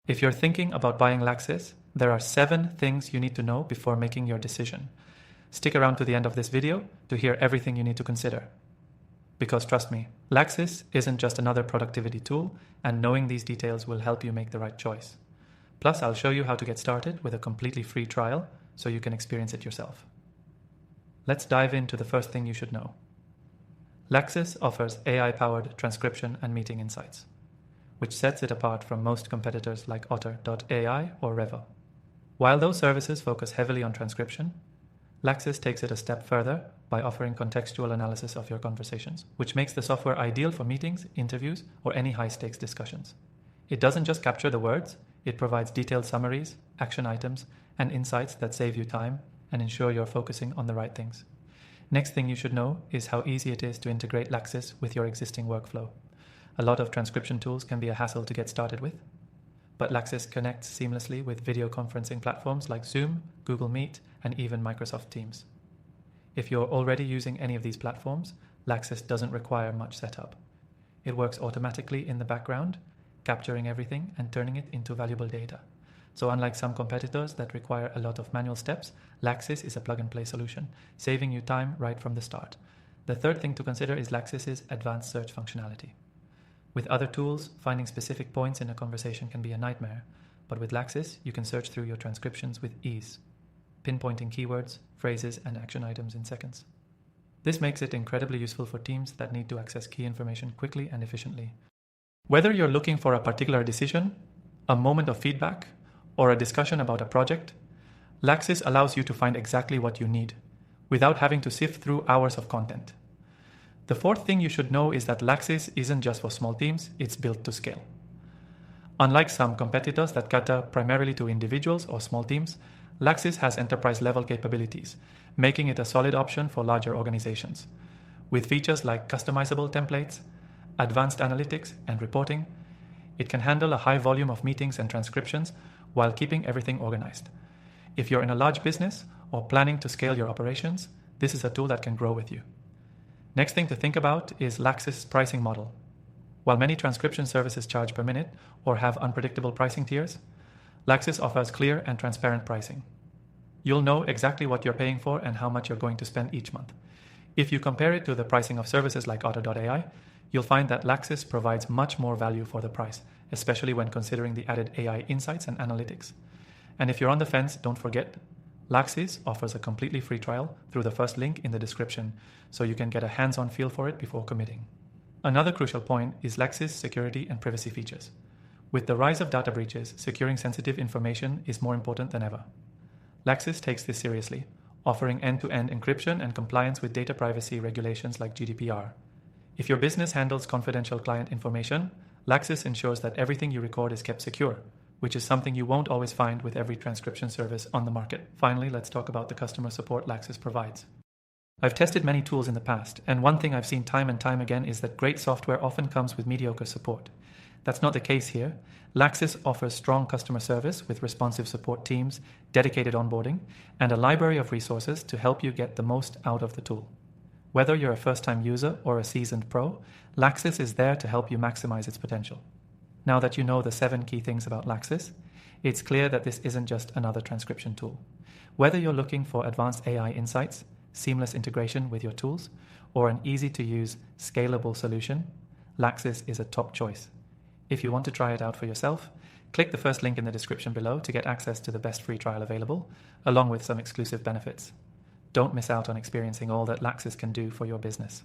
If you're thinking about buying Laxis, there are 7 things you need to know before making your decision. Stick around to the end of this video to hear everything you need to consider. Because trust me, Laxis isn't just another productivity tool, and knowing these details will help you make the right choice. Plus, I'll show you how to get started with a completely free trial so you can experience it yourself. Let's dive into the first thing you should know. Laxis offers AI-powered transcription and meeting insights, which sets it apart from most competitors like Otter.ai or Revo. While those services focus heavily on transcription, Laxis takes it a step further by offering contextual analysis of your conversations, which makes the software ideal for meetings, interviews, or any high-stakes discussions. It doesn't just capture the words, it provides detailed summaries, action items, and insights that save you time and ensure you're focusing on the right things. Next thing you should know is how easy it is to integrate Laxis with your existing workflow. A lot of transcription tools can be a hassle to get started with, but Laxis connects seamlessly with video conferencing platforms like Zoom, Google Meet, and even Microsoft Teams. If you're already using any of these platforms, Laxis doesn't require much setup. It works automatically in the background, capturing everything and turning it into valuable data. So unlike some competitors that require a lot of manual steps, Laxis is a plug-and-play solution, saving you time right from the start. The third thing to consider is Laxis's advanced search functionality. With other tools, finding specific points in a conversation can be a nightmare, but with Laxis, you can search through your transcriptions with ease, pinpointing keywords, phrases, and action items in seconds. This makes it incredibly useful for teams that need to access key information quickly and efficiently. Whether you're looking for a particular decision, a moment of feedback, or a discussion about a project, Laxis allows you to find exactly what you need, without having to sift through hours of content. The fourth thing you should know is that Laxis isn't just for small teams, it's built to scale. Unlike some competitors that cater primarily to individuals or small teams, Laxis has enterprise-level capabilities, making it a solid option for larger organizations. With features like customizable templates, advanced analytics, and reporting, it can handle a high volume of meetings and transcriptions while keeping everything organized. If you're in a large business or planning to scale your operations, this is a tool that can grow with you. Next thing to think about is Laxis' pricing model. While many transcription services charge per minute or have unpredictable pricing tiers, Laxis offers clear and transparent pricing. You'll know exactly what you're paying for and how much you're going to spend each month. If you compare it to the pricing of services like Otter.ai, you'll find that Laxis provides much more value for the price, especially when considering the added AI insights and analytics. And if you're on the fence, don't forget, Laxis offers a completely free trial through the first link in the description, so you can get a hands-on feel for it before committing. Another crucial point is Laxis' security and privacy features. With the rise of data breaches, securing sensitive information is more important than ever. Laxis takes this seriously, offering end-to-end encryption and compliance with data privacy regulations like GDPR. If your business handles confidential client information, Laxis ensures that everything you record is kept secure, which is something you won't always find with every transcription service on the market. Finally, let's talk about the customer support Laxis provides. I've tested many tools in the past, and one thing I've seen time and time again is that great software often comes with mediocre support. That's not the case here. Laxis offers strong customer service with responsive support teams, dedicated onboarding, and a library of resources to help you get the most out of the tool. Whether you're a first-time user or a seasoned pro, Laxis is there to help you maximize its potential. Now that you know the 7 key things about Laxis, it's clear that this isn't just another transcription tool. Whether you're looking for advanced AI insights, seamless integration with your tools, or an easy-to-use, scalable solution, Laxis is a top choice. If you want to try it out for yourself, click the first link in the description below to get access to the best free trial available, along with some exclusive benefits. Don't miss out on experiencing all that Laxis can do for your business.